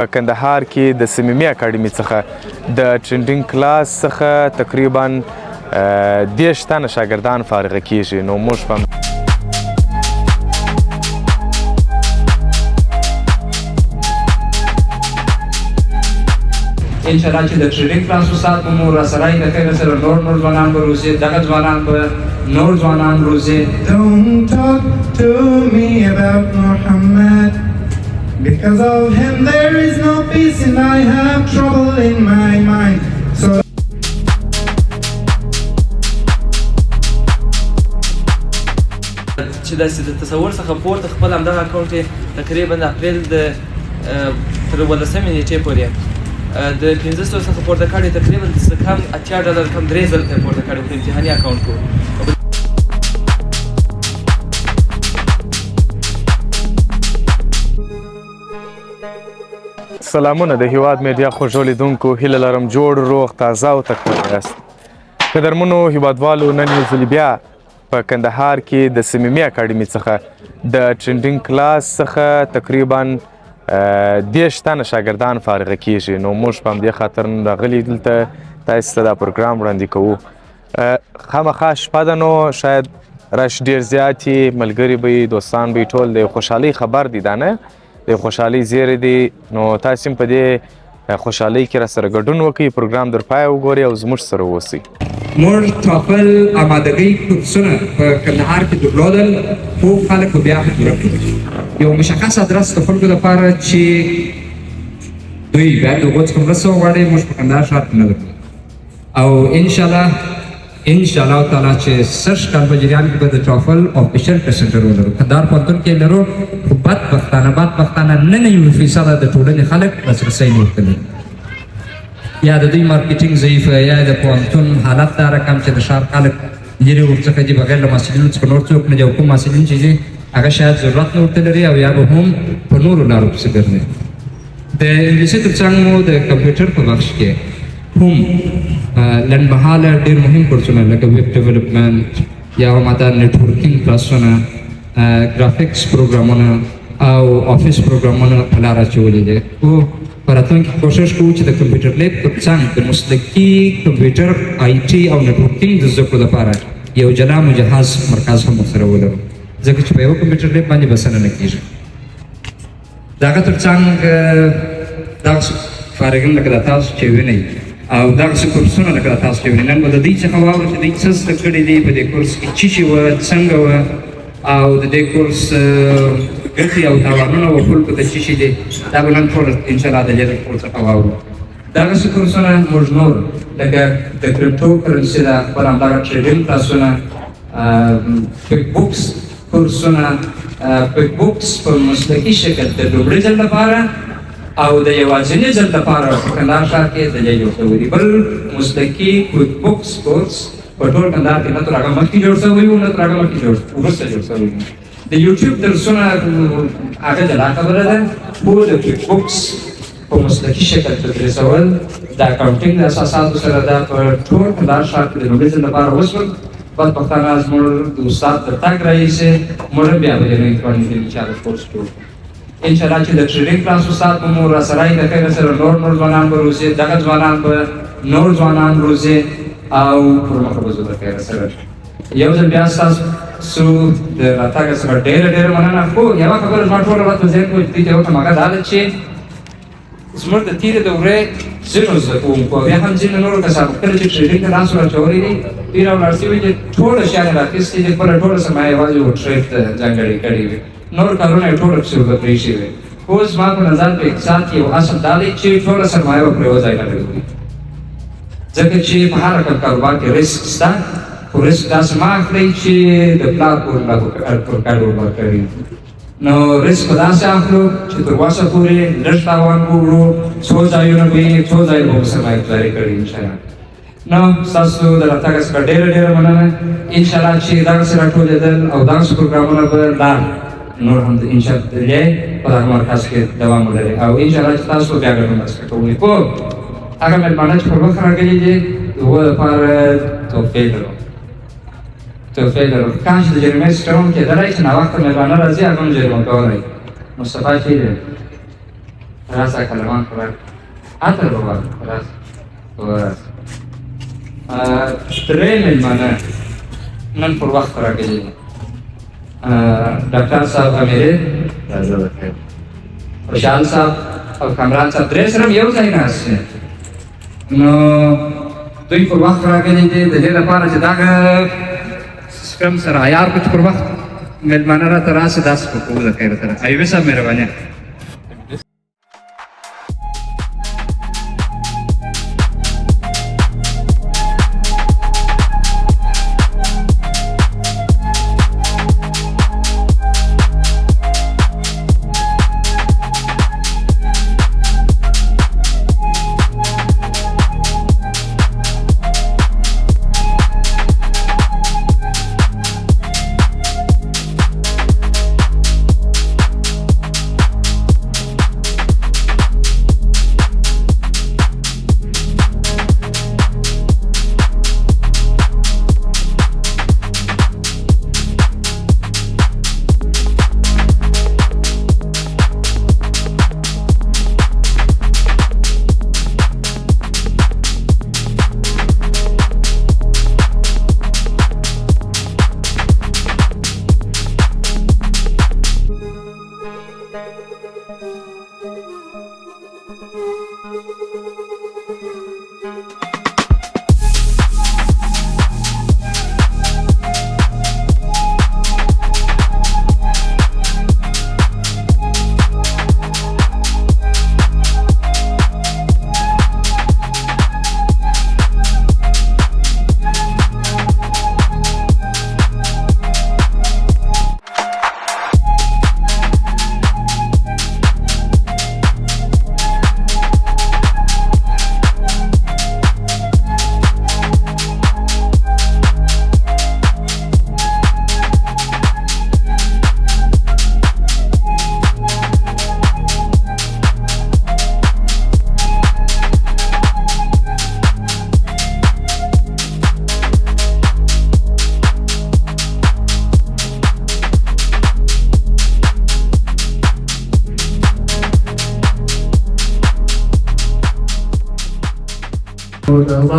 په کندهار کې د سيمي اکاډمي څخه د ټرینډینګ کلاس څخه تقریبا 10 تنه شاګردان فارغ کیږي. نو موږ په انشاءالله چې د ټریننګ کلاس استاد به مو راسره وي، د خیر سره نور ځوانان به روزي، دغه ځوانان به نور ځوانان روزي. Don't talk to me about Muhammad, because of him there is no peace and I have trouble in my mind. So چې داسې د تصور څخه پورته خپل همدغه اکاونټ یې تقریبا د اپریل د تر 18 نیټې پورې د 1500 څخه پورته کړی، تقریبا کم $80 کم 3 ځله پورته کړی په امتحاني اکاونټ کې. سلامونه د هیواد میډیا خوږو لیدونکو، هیله لرم جوړ روغ تازه او تکړه یاست. قدرمنو هیوادوالو، نن یو ځل بیا په کندهار کې د سيمي اکاډمي څخه د ټرینډینګ کلاس څخه تقریبا 10 تنه شاګردان فارغ کیږي. نو موږ په همدې خاطر راغلي دلته تاسو ته دا پروګرام وړاندې کوو. خامخا شپه ده، نو شاید رش ډېر زیات وي، ملګري به وي، دوستان به وي، ټول د خوشحالۍ خبر دی، دا نه د خوشحالۍ زیری دی. نو تاسو هم په دې خوشحالۍ کې راسره ګډون وکړئ، پروګرام در پای وګورئ او زموږ سره اوسئ. موږ ټاپل آمادګۍ کورسونه په کندهار کې درلودل، خو خلک بیا هم یو مشخص ادرس د خلکو لپاره چې دوی بیا د هغو څخه مرسته وغواړي، موږ په کندهار ښار کې نه درلود. او انشاءالله تعالی چې سږ کال په جریان کې به د ټافل افیشل ټیسټ سنټر ولرو، کندهار پوهنتون کې لرو، خو بدبختانه 99% د ټولنې خلک لاسرسی نه ورکوي. یا د دوی مارکیټینګ ضعیف، یا د پوهنتون حالت دا رقم چې د ښار خلک لرې ورڅخه دي، بغیر له محصلینو څخه نور څوک نه دي، او کوم محصلین چې دي هغه شاید ضرورت نه ورته لري، او یا به هم په نورو لارو پسې ګرځي. د انګلیسي تر څنګ مو د کمپیوټر په بخش کې هم لنډمهاله ډېر مهم کورسونه لکه ویب ډیولپمنټ، یا هم دا نیټورکینګ کلاسونه، ګرافیکس پروګرامونه او افیس پروګرامونه په لار اچولي دي. خو په راتلونکي کې کوشش کوو چې د کمپیوټر لیب تر څنګ د مسلکي کمپیوټر آی ټي او نیټورکینګ د زده کړو لپاره یو جلا مجهز مرکز هم ورسره ولرو، ځکه چې په یو کمپیوټر لیب باندې بسنه نه کېږي. د هغه تر څنګ دغسې فارغین لکه د تاسو چې وینئ، او دغسې کورسونه لکه د تاسو چې وینئ، نن به د دوی څخه واورو چې دوی څه زده کړي دي، په دې کورس کې څه شي وه، څنګه وه، او د دې کورس ګټې او تاوانونه و خلکو ته څه شي دي. دا به نن ټول انشاءالله د لیدل کور څخه واورو. دغسې کورسونه موږ نور لکه د کرپټو کرنسي ده، خپل همدغه ټریډینګ کلاسونه، کویک بوکس کورسونه، کویک بوکس په مسلکي شکل د لومړي ځل لپاره او د یوازیني ځل لپاره په کندهار ښار کې د جوړ شوی دی. بل مسلکي کویک بوکس کورس په ټول کندهار کې نه تر هغه مخکې جوړ شوی و، نه تر هغه مخکې وروسته جوړ شوی و. د یوټیوب درسونه هغه جلا خبره ده، خو د کویک بوکس په مسلکي شکل تدریسول د اکاونټینګ د اساساتو سره دا په ټول کندهار ښار کې د لومړي ځل لپاره وشول. بدبختانه زموږ د استاد د تګ راهیسې موږ بیا به یې باندې چاره کورس کوو. انشاءالله چې د ټریننګ کلاس استاد به مو راسره وي، د خیر سره نور ځوانان به روزي، دغه ځوانان به نور ځوانان روزي، او پر مخه به ځو د خیر سره. یو ځل بیا ستاسو د راتګ څخه ډېره مننه. خو یوه خبره زما ټوله ورځ په ذهن کې دوی ته وکړم، هغه دا ده چې زموږ د تېرې دورې ځینو زده کوونکو، بیا هم ځینو نورو کسانو کله چې ټریننګ ته لاس ور اچولی دی، ډېر ولاړ شوي دي، ټوله شیان یې راخیستي دي، خپله ټوله سرمایه یوازې ورټریډ ته ځانګړې کړې وي، نور کارونه یې ټوله پسې ورته پرېښي وي. خو زما په نظر په اقتصاد کې یو اصل دا دی چې ټوله سرمایه به پرې یو ځای نه لګوي، ځکه چې په هر رقم کاروبار کې ریسک شته، خو ریسک داسې مه اخلئ چې د پلار کور پر کډ ورکوي. نو ریسک په داسې اخلو چې تر اوسه پورې لږ تاوان وکړو، څو ځایونه به یې څو ځای به مو سرمایه ګذاري کړې انشاءالله. نو ستاسو د راتګ څخه ډېره مننه. انشاءالله چې دغسې راټولېدل او دغسې پروګرامونه به لا نور هم انشاءالله په دغه مرکز کې دوام ولري، او انشاءالله چې تاسو بیا ګډون مرسته کوئ. خو هغه مېلمانه چې پر مخ راغلي دي، د هغو لپاره توفیق لرو. کاش د جریمې سیسټم کېدلی چې ناوخته مېلمانه راځي، هغه هم جریمه کولی. مصطفی چیرې دی؟ راسه کلمان خوراک اتر بابا راسه درې مېلمانه نن پر وخت راغلي ډاکټر صاحب امیرې راځه وکړه خوشحال صاحب او کامران صاحب درې سره یو ځای ناست نو دوی پر وخت راغلي دي د دې لپاره چې دغه سیسټم سره عیار کړو چې پر وخت مېلمانه راته راسي داسې به کوو د خیر سره ایوب صاحب مهرباني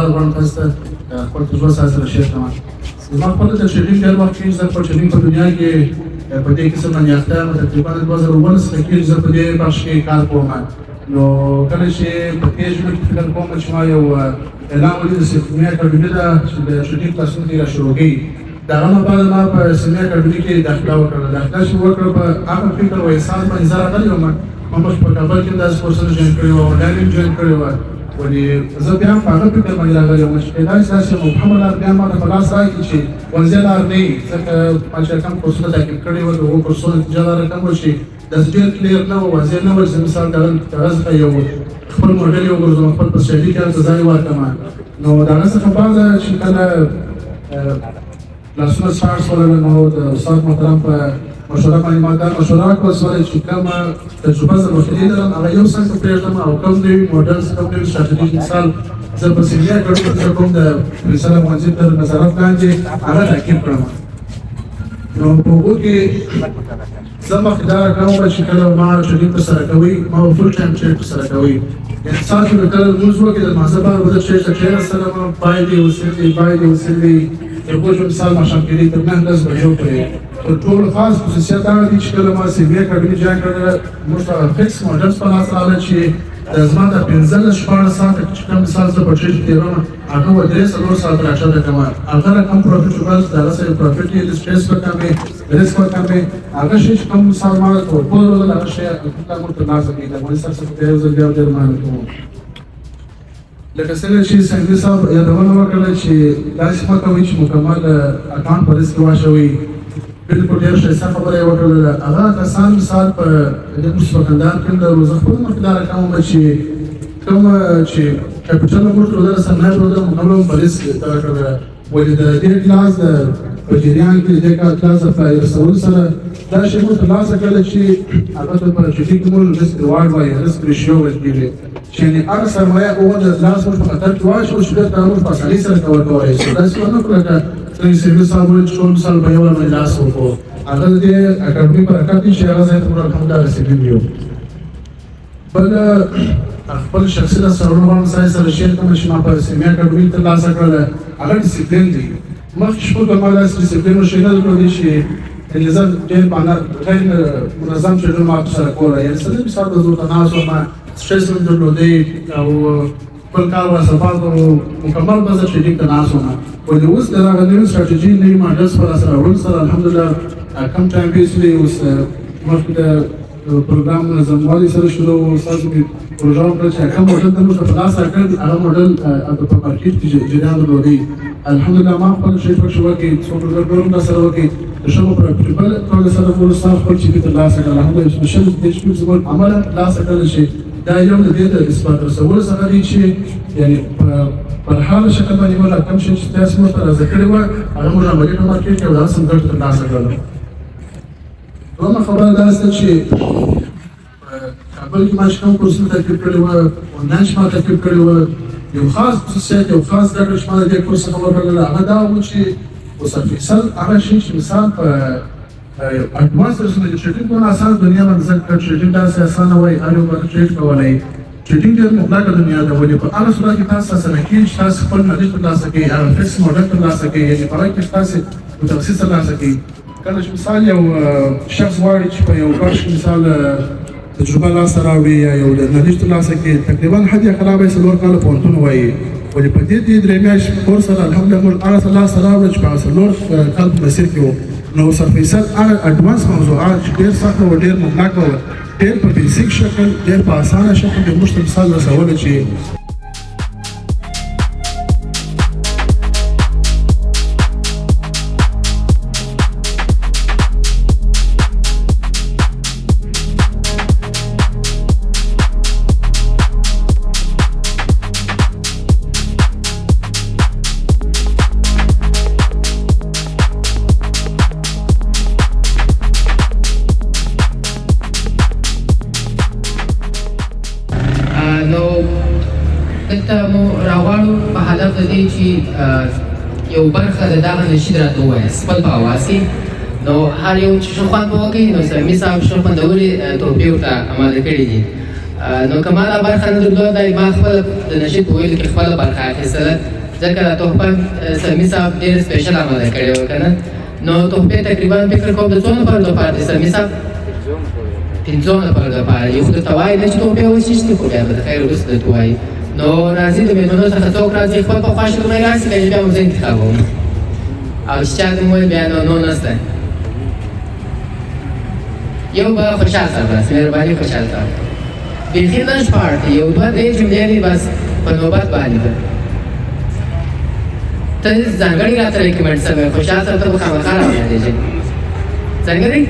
غواړم تاسو ته خپل تجربه سره شیر کړم. زما خپل تجربه ډېر وخت کې زه په ټریننګ په دنیا کې په دې قسم باندې اخته یم. تقریبا 2019 کې زه په دې بخش کې کار کوم. نو کله چې په دې ژبه کې فکر کوم چې ما یو اعلان ولید چې سیمي اکاډمي ده چې د ټریننګ کلاسونه دې را شروع کړي. د هغه نه بعد ما په سیمي اکاډمي کې داخله وکړه. داخله چې وکړه په هغه فکر او احساس باندې زه راغلی وم. ما په کابل کې داسې کورسونه جوین کړي وو، آنلاین جوین کړي وو. ولې زه بیا په هغه فکر باندې راغلی وم چې کېدای شي داسې مبهمه لار بیا ما ته په لاس راکړي چې ورځې لار نه وي. ځکه ما چې کوم کورسونه تعقیب کړي وو د هغو کورسونو نتیجه لاره کم وه چې داسې ډېر کلیر نه وه، واضح نه وه چې مثال دغه څخه یو خپل موډل یې وګرځوم، خپل په سټډي کې هلته ځای ورکړم. نو د هغه څخه بعده چې کله کلاسونه سټارټ شول نو د استاد محترم په مشوره باندې ما دا مشوره وکړه چې کومه تجربه زه مخکې لرم هغه یو څه پرېږدم او کوم نوي موډلز کوم نوي سټراتیژي مثال زه په سیمي اکاډمي کې کوم د پرنسپل افغانستان تر نظارت لاندې هغه تعقیب کړم. نو په هغو کې زه مخکې دا کوم چې کله ما ټریننګ ترسره کوئ ما به فل ټایم ټریننګ ترسره کوئ. یعنې ستاسو به کله لمونځ وکړئ د لمانځه بعد به زه چېرته کېناستلم باید یې وسیلې یو بل مثال ماښام کېدی تر 9-10 بجې پورې. تر ټولو خاص خصوصیت دا دی چې کله ما سیمي اکاډمي جوین کړله موږ ته فکس موډلز په لاس راغله چې زما د 15-16 ساعته چې کوم مثال زه په ټرین کې تېروم هغه به 3-4 ساعته راښکته کړم. هغه رقم پروفیټ وکړل د هغه سره پروفیټ یې سټرس به کم وي، ریسک به کم وي. هغه شی چې کوم مثال ما ته ورکول هغه شی الحمدلله موږ ترلاسه کړي. د افغانستان څخه ته یو ځل بیا ډېر مننه کوم. لکه څنګه چې سیمي صاحب یادونه وکړله چې داسې مه کوئ چې مکمل اکاونټ په ریسک کې واچوئ. بالکل ډېر ښایسته خبره یې وکړله. هغه کسان مثال په موږ په کندهار کې لرو. زه خپله مخکې دا راکوم چې کوم چې کیپیټل موږ ټوله سرمایه ټوله مکمل په ریسک دغه کړله. ولې د دې کلاس په جریان کې د دې کلاس د رسولو سره دا شی موږ ترلاسه کړله چې هغه ته په جدي کې موږ ریسک ریوارډ وایي، ریسک ریشیو ویل کېږي. چې یعنې هغه سرمایه هغه د لاس موږ په خطر کې واچوو چې بېرته موږ په اسانۍ سره کور کولی شو. داسې ونه کړو لکه څنګه سیمي صاحب وویل چې ټول مثال په یو باندې لاس وکړو. هغه د دې اکاډمي برکت دی چې هغه ځای ته موږ الحمدلله رسېدلي یو. بل خپل شخصي لاسته سره شیر کوم چې ما په سیمه اکاډمي ترلاسه کړل هغه ډیسپلین دی مخکې شپږ کاله ما داسې ډیسپلین وشي نه درلودی چې زه ډېر غیر منظم شیډول ما سره کولی یعنې څه مثال په زور ته ناست وم سټرس مې درلودی او خپل کار ورسره مکمل به زه ټرینینګ ته ناست وم ولې اوس د هغه نوي سټراټیژي نوي ماډلز په لاسته راوړلو سره الحمدلله کم ټایم بیسلی اوس مخکې د پروګرام منظموالي سره شروع و ستاسو مې پروژه وکړه چې کوم موډل ته موږ په لاس راکړ هغه موډل په مارکېټ کې جریان درلودی الحمدلله ما خپل شی پکښې وکړې څو پروګرامونه سره وکړې د ښه په پرکټیبل توګه سره ټولو ستا خپل چې دې ترلاسه کړل الحمدلله سپیشل دې چې موږ زموږ عمله ترلاسه کړل شي دا یو د دې د اثبات رسولو څخه دی چې یعنې په حال شکل باندې موږ کوم شی چې تاسو موږ ته را زده کړي وه هغه موږ عملي په مارکېټ کې او دغسې موږ ګټه ترلاسه کړله دومره خبره دا ده چې کابل کې ما چې کوم کورسونه تعقیب کړي وه آنلاین چې ما تعقیب کړي وه یو خاص خصوصیت یو خاص زده کړه چې ما د دې کورس څخه وکړله هغه دا و چې اوسه فیصد هغه شی چې مثال په اډوانس رسونه د ټریډینګ په اساس دنیا باندې زده کړه ټریډینګ داسې اسانه وایي هر یو باندې ټریډ کولی ټریډینګ ډېر مطلقه دنیا ده ولې په هغه صورت کې تاسو اسانه کېږي چې تاسو خپل نالج ترلاسه کړئ هغه فکس موډل ترلاسه کړئ یعنې په هغه کې تاسو متخصص ترلاسه کړئ کله چې مثال یو شخص غواړي چې په یو برش کې مثال تجربه لاسته راوړي یا یو نالج ترلاسه کړي تقریبا حد اقل به یې 4 کاله پوهنتون وایي ولې په دې درې میاشتې کورس سره الحمدلله موږ هغه لاسته راوړل چې په هغه 4 کال په مسیر کې وو نو سرفیصد هغه اډوانس موضوعات چې ډېر سخت و ډېر مهلک و ډېر په بیسیک شکل ډېر په اسانه شکل د موږ ته مثال رسولی چې دلته مو راغواړو په حالت د دې چې یو برخه د دغه نشید راته ووایاست خپل په اواز کې نو هر یو چې ښه خوند به وکړي نو سیمي صاحب ښه خوندورې تحفې ورته اماده کړي دي نو که ما دا برخه نه درلوده ما خپله د نشید په ویلو کې خپله برخه اخیستله ځکه دا تحفه سیمي صاحب ډېر سپیشل اماده کړې وه که نه نو تحفې تقریبا فکر کوم د څو نفرو لپاره دي سیمي صاحب 5 نفرو لپاره یو خو درته وایي نه چې تحفې وڅښتې خو بیا به د خیر وروسته درته وایي نو راځي د مېلمنو څخه څوک راځي خپل په خوښه لومړی راسي که بیا مو زه انتخابوم او چې چا ته مو ویل بیا نو نشته یو به خوشحال صاحب راسي مهرباني خوشحال صاحب بیخي نه شپاړ یو دوه درې جملې دي بس په نوبت باندې ده ته ځانګړي راته ریکمنډ شوی خوشحال صاحب ته به خامخا راوړلی ځانګړي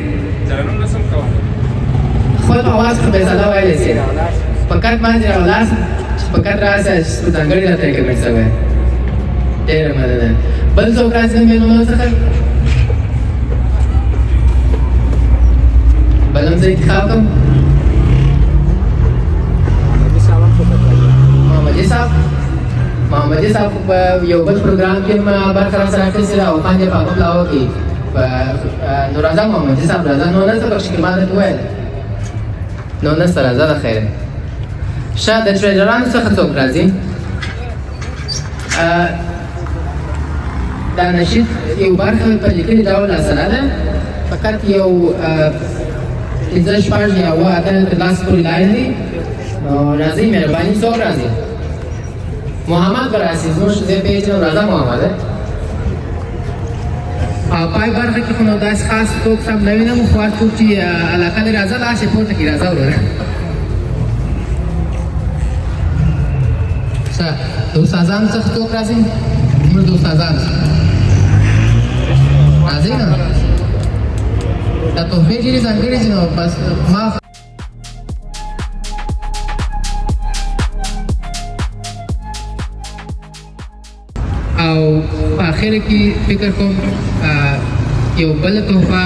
خپل په اواز کې بېزاده ویلی سي په کټ باندې راولاړ په کټ راسه ځانګړي راته ریکمنډ شوی ډېره مننه بل څوک راځي د مېلمنو څخه بل هم زه انتخاب کړم محمدي صاحب په یو بل پروګرام کې ما برخه راسره اخیستې ده او خوند یې په هغه پلاوه کې نو راځه محمدي صاحب راځه نو نسته پکښې کې ما درته وویل نو نسته راځه د خیره ښه د ټریډرانو څخه څوک راځي دا نشید یو برخه په لیکلي ډول اسانه ده فقط یو 15 شپږ یا اووه اته ترلاسه پورې لارې دي نو راځئ مهرباني څوک راځي محمد به راسي زموږ زه پېژنم راځه محمد او پای برخه کې خو نو داسې خاص څوک سم نه وینم خو هر څوک چې علاقه لري راځه لاس یې پورته کړي راځه وروره ښه د استادانو څخه څوک راځي زموږ د استادانو راځئ نه دا تحفې ډېرې ځانګړې دي نو بس ما او په اخره کې فکر کوم یو بله تحفه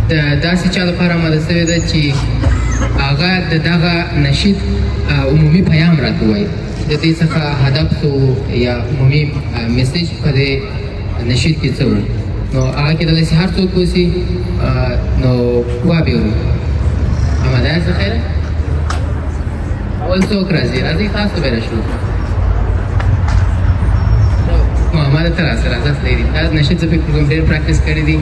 د داسې چا لپاره اماده شوې ده چې هغه د دغه نشید عمومي پیام راته ووایي د دې څخه هدف څه یا عمومي میسیج په دې نشید کې څه و نو هغه کېدلی شي هر څوک اوسي نو وابې ورو اماده یاست خیره اول څوک راځي راځئ تاسو به راشو محمد ته راسه راځه دی دا نشید زه فکر کوم ډېر پریکټس کړی دی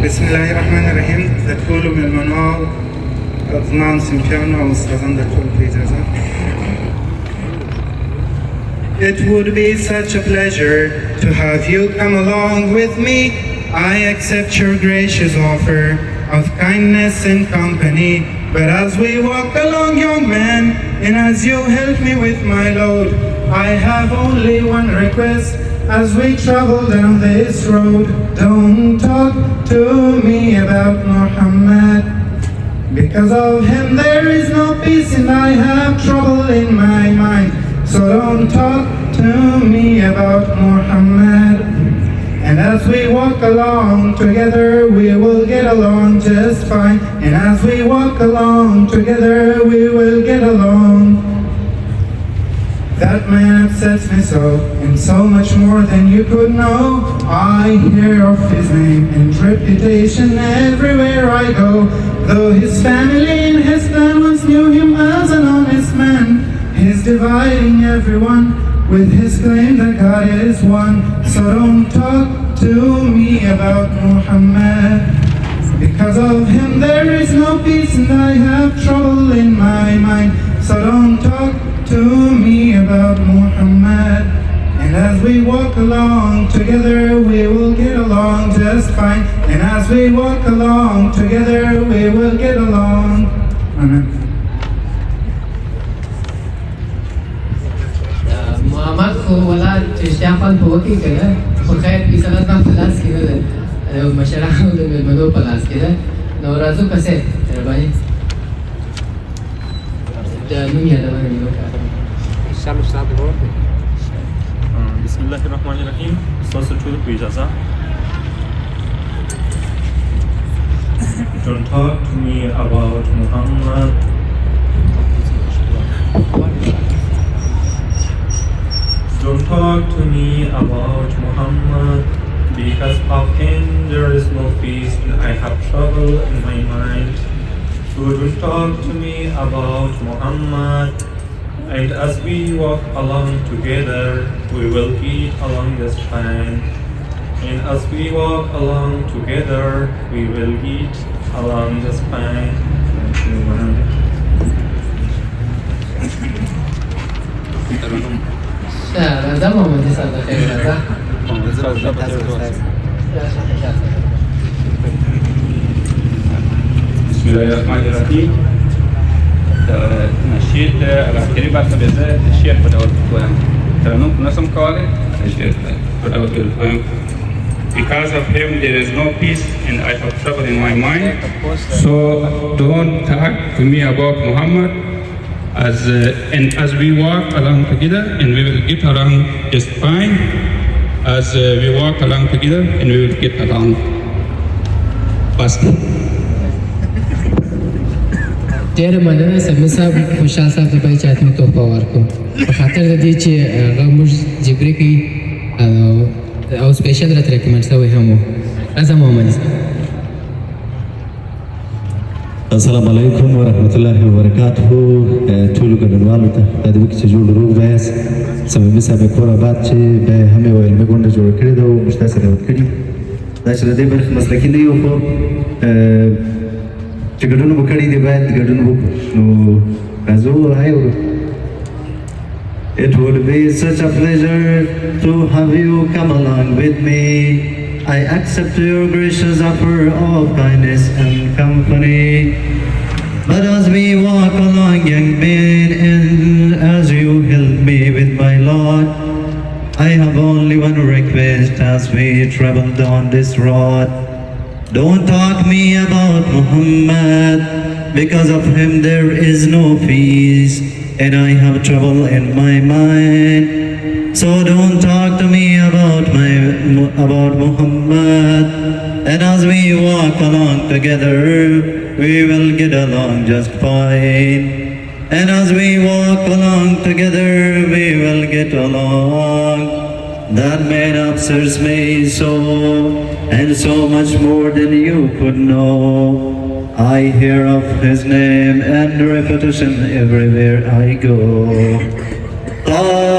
بسم الله الرحمن الرحیم د ټولو مېلمنو افغان سیمپیانو او استادانو د ټولو په اجازه It would be such a pleasure to have you come along with me. I accept your gracious offer of kindness and company. But as we walk along, young man, and as you help me with my load, I have only one request. As we travel down this road, don't talk to me about Muhammad. Because of him there is no peace and I have trouble in my mind. So don't talk to me about Muhammad. And as we walk along together, we will get along just fine. And as we walk along together, we will get along. That man upsets me so, and so much more than you could know. I hear of his name and reputation everywhere I go. Though his family and his clan once knew him as an honest man, he's dividing everyone with his claim that God is one. So don't talk to me about Muhammad. Because of him there is no peace and I have trouble in my mind. So don't talk to me about Muhammad. And as we walk along together, we will get along just fine. And as we walk along together, we will get along. Amen. محمد خو ولا چې اشتیا خپل په وکې که نه خو خیر فیصله زما په لاس کې نه ده د مشرانو د مېلمنو په لاس کې ده نو راځو که صاحب مهرباني د نوم یادونه مې وکړه بسم الله الرحمن الرحیم ستاسو ټولو په اجازه Don't talk to me about Muhammad. Don't talk to me about Muhammad. Because of him there is no peace and I have trouble in my mind. So don't talk to me about Muhammad. And as we walk along together, we will get along just fine. And as we walk along together, we will get along just fine. راځه محمد صاحب د خیر راځه بسم الله الرحمن الرحیم د نشید اخري برخه به زه د شعر په ډول وایم ترنم نه سم کولی د شعر په ډول وایم Because of him there is no peace and I have trouble in my mind. So don't talk to me about Muhammad. And as we walk along together and we will get along just fine. As we walk along together and we will get along fast. ډېره مننه سمي صاحب خوشحال صاحب ته باید چې حتمي تحفه ورکړو په خاطر د دې چې هغه موږ جبري کوي او سپیشل راته ریکمنډ شوی هم و راځه محمد صاحب السلام علیکم ورحمت الله وبرکاته ټولو ګډونوالو ته دا د وکړي چې جوړ روغ وایاست سمي صاحب کور آباد چې بیا هم یوه علمي غونډه جوړه کړې ده او موږ تاسې دعوت کړي دا چې د دې برخې مسلکي نه یو خو چې ګډون مو کړی دی باید ګډون وکړو نو راځو هاي It would be such a pleasure to have you come along with me. I accept your gracious offer of kindness and company. But as we walk along, young men, and as you help me with my Lord, I have only one request as we travel down this road. Don't talk me about Muhammad, because of him there is no peace, and I have trouble in my mind. So don't talk to me about Muhammad, and as we walk along together, we will get along just fine. And as we walk along together, we will get along. That man upsets me so, and so much more than you could know. I hear of his name and repetition everywhere I go.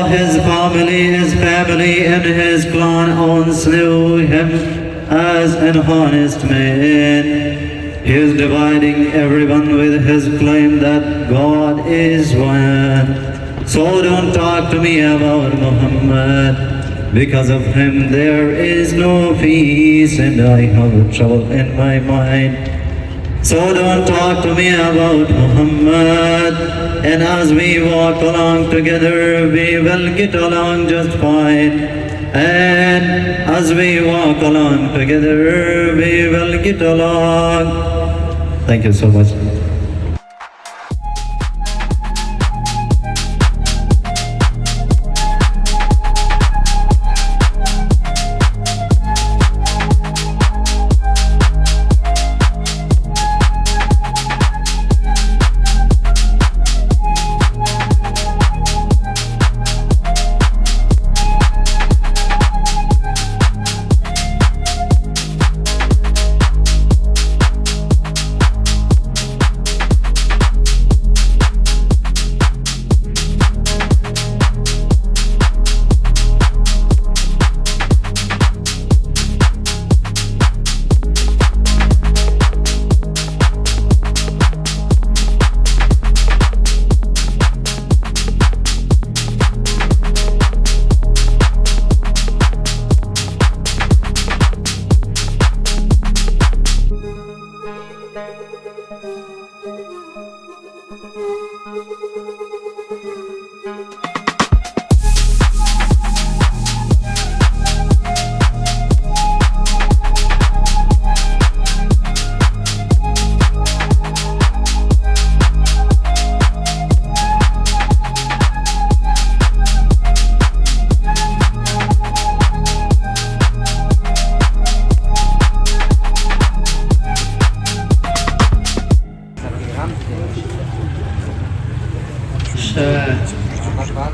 His family and his clan once knew him as an honest man. He is dividing everyone with his claim that God is one. So don't talk to me about Muhammad, because of him there is no peace, and I have trouble in my mind. So don't talk to me about Muhammad, and as we walk along together, we will get along just fine. And as we walk along together, we will get along. Thank you so much.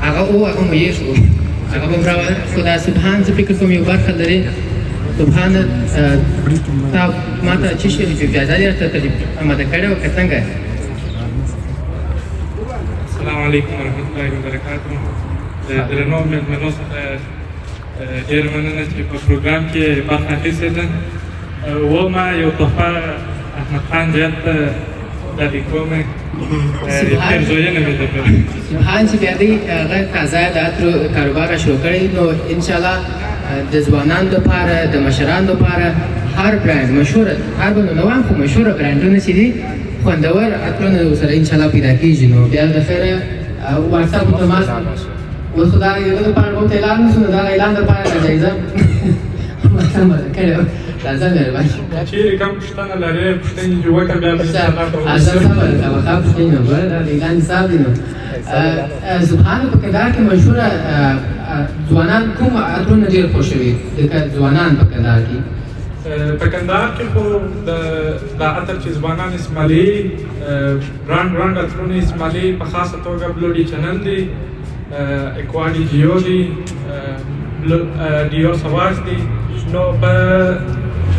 هغه مو یې شو هغه به راوړل خو دا سبحان زه فکر کوم یو برخه لري سبحان تا ما ته چې شي اجازه دې راته اماده کړې وه که څنګه السلام علیکم ورحمة الله وبرکاته د درنو مېلمنو څخه ډېره مننه چې په پروګرام کې برخه اخیستې ده ومه یو تحفه احمد خان جهاد ته ډالۍ کوم سبحان چې بیا دی هغه تازه د عطرو کاروبار شروع کړی نو انشاءالله د ځوانانو دپاره د مشرانو دپاره هر برانډ مشهوره هر به نو هم خو مشهوره برانډونه چې دي خوندور عطرونه ورسره انشاءالله پیدا کېږي نو بیا د خیره واتساپ متماس اوس خو دا یو دپاره به ورته اعلان نه شو نو دغه اعلان دپاره د جایزه ماته کړې وه راځه مهرباني چیرې کوم پوښتنه لرې پوښتنې چې وکړه بیا به صبر کوه ښه پوښتنې نو ګوره دا د اعلان حساب دی نو سبحان په کندهار کې مشهوره ځوانان کوم عطرونه ډېر خوښوي ځوانان په کندهار کې په کندهار کې خو دا عطر چې ځوانان اسمالي برانډ عطرونه اسمالي په خاصه توګه بلوډي چینل دی اکواډي جیو دی ډیو سواز دی نو په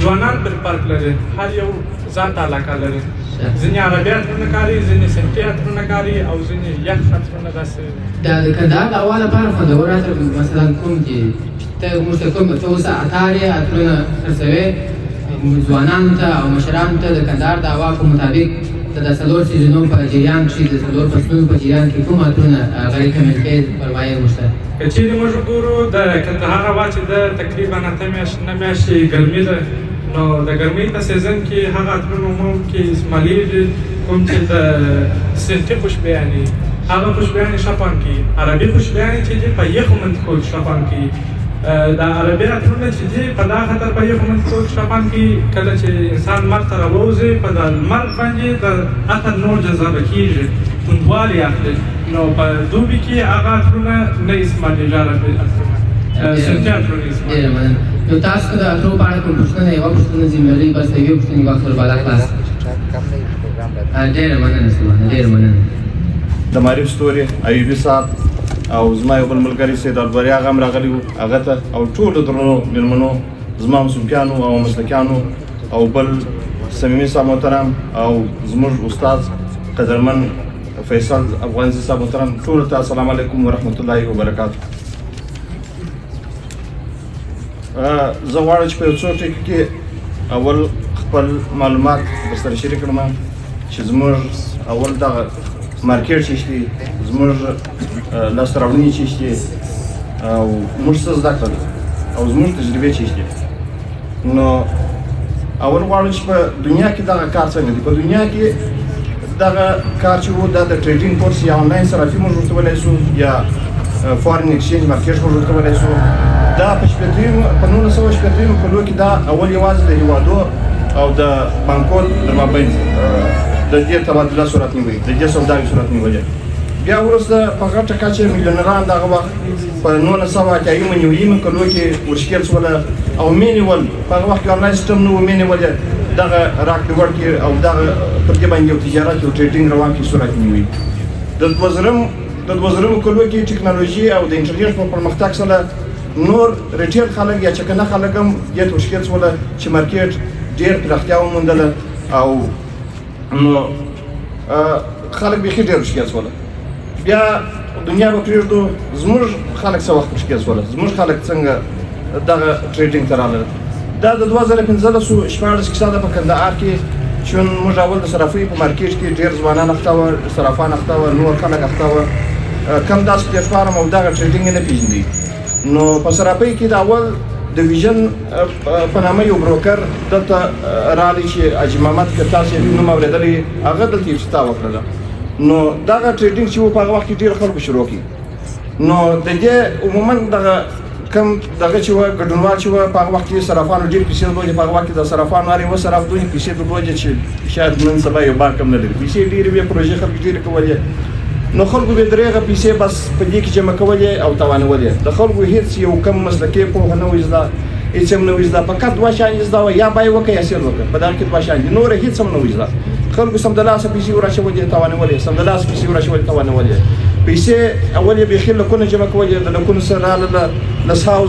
ځوانان پر فرق لري هر یو ځانته علاقه لري ځینې عربي عطرونه کاري ځینې سنټي عطرونه کاري او ځینې یخ عطرونه داسې د کندهار د هوا لپاره خوندور عطر مثلا کوم چې ته موږ ته کوم ته اوس عطار یې عطرونه خرڅوې ځوانانو ته او مشرانو ته د کندهار د هوا په مطابق د څلور سیزونو په جریان کښې د څلور فصلونو په جریان کښې کوم عطرونه هغه ریکمنډ کوې پروا یې موږ ته که چیرې موږ ګورو د کندهار هوا چې ده تقریبا 8 میاشتې 9 میاشتې ګرمي ده نو د ګرمۍ په سیزن کې هغه عطرونه عموم کې اسمالي دي کوم چې د سنټي خوشبویانې هغه خوشبویانې ښه خوند کوي عربي خوشبویانې چې دي په یخو منطقو کې ښه خوند کوي د عربي عطرونه چې دي په دا خطر په یو منځ کې شپان کې کله چې انسان مرګ ته راووځي په د مرګ باندې د عطر نور جذبه کېږي توندوالی اخلي نو په دوبي کې هغه عطرونه نه استعمالېږي عربي صنفي عطرونه استعمالېږي. نو تاسو که د عطرو په اړه کوم پوښتنه یوه پوښتنه ځینې بس د یوې پوښتنې وخت وربالا خلاص ډېره مننه سلمانه ډېره مننه. د معرف ستوري ایوبي صاحب او زما یو بل ملګری سید البري هغه هم راغلی وو هغه ته او ټولو درنو مېلمنو زما مسلکیانو او مسلکیانو او بل سميمي صاحب محترم او زموږ استاد قدرمن فیصل افغانستان صاحب محترم ټولو ته السلام علیکم ورحمت الله وبرکاته. زه غواړم چې په یو څو ټکو کې اول خپل معلومات درسره شریک کړم چې زموږ اول دغه مارکیټ چې شته زموږ لاسته راوړنې چې شته او موږ څه زده کړل او زموږ تجربې چې شته نو اول غواړم چې په دنیا کې دغه کار څنګه دی. په دنیا کې دغه کار چې وو دا د ټریډینګ کورس یا آنلاین صرافي موږ ورته ویلی سو یا فارن ایکسچینج مارکیټ موږ ورته ویلی سو. دا په 1980 کلو کې دا اول یوازې د هیوادو او د بانکول د مابین د دې تبادله صورت نیوي د دې سوداګرۍ صورت نیولې. بیا وروسته په غټه کچه میلیونران دغه وخت په 1980 کلو کې ورشکل شول او مینیول په هغه وخت کې آنلاین سیستم نو مینیول دغه راکړې ورکړې او دغه پر دې باندې یو تجارت یو ټریډینګ روان کې صورت نیوي. د 2000 کلو کې ټکنالوژي او د انټرنیټ په پرمختګ سره نور ریټیل خلک یا چکنه خلک هم دې مشکل شول چې مارکیټ ډېر پراختیا وموندله او نو خلک بیخي ډېر مشکل شول. بیا دنیا به پرېږدو زموږ خلک څه وخت مشکل شول زموږ خلک څنګه دغه ټریډینګ ته راغلل. دا د 2015 16 کیسه ده په کندهار کې چون موږ اول د صرافۍ په مارکیټ کې ډېر ځوانان اخته وه صرافان اخته وه نور خلک اخته وه کم داسې پلیټفارم او دغه ټریډینګ یې نه پېژندي. نو په صرافۍ کې د اول د ویژن په نامه یو بروکر دلته راغلی چې حاجي محمد که تاسو یې نوم اورېدلی هغه دلته افتتاح وکړله. نو دغه ټریډینګ چې و په هغه وخت کې ډېر خلکو شروع کړي. نو د دې عموما دغه کم دغه چې وه ګډونوال چې وه په هغه وخت کې صرافانو ډېرې پیسې درلودې. په هغه وخت کې د صرافانو هر یوه صراف دونې پیسې درلودې چې شاید نن سبا یو بانک هم نه لري. پیسې ډېرې وې پروژې خلکو ډېرې کولې نو خلکو به درېغه پیسې بس په دې کې جمع کولې او توانولې. د خلکو هېڅ یو کم مسلکي پوهه نه وه زده هېڅ هم نه وه زده فقط دوه شیان زده وه یا بای وکړه یا سیل وکړه په دغه کې دوه شیان دي نور هېڅ هم نه وه زده. خلکو سمدلاسه پیسې وراچولې توانولې سمدلاسه پیسې وراچولې توانولې. پیسې اول یې بیخي لکونه جمع کولې د لکونو سره راغله لسهاو